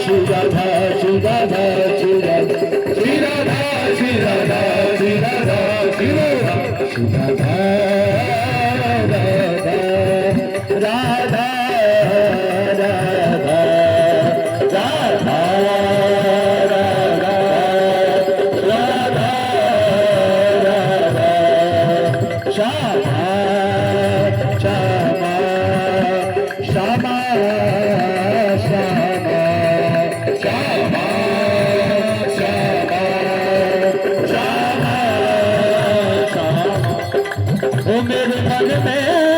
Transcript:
Shri Radha, Shri Radha, Shri Radha, Shri Radha, Shri Radha, Shri Radha, Shri Radha, Shri Radha, Radha, Radha, Radha, Shama, Shama, Shama, Shama, Shama, Shama, Shama, Shama, ओ मेरे मन में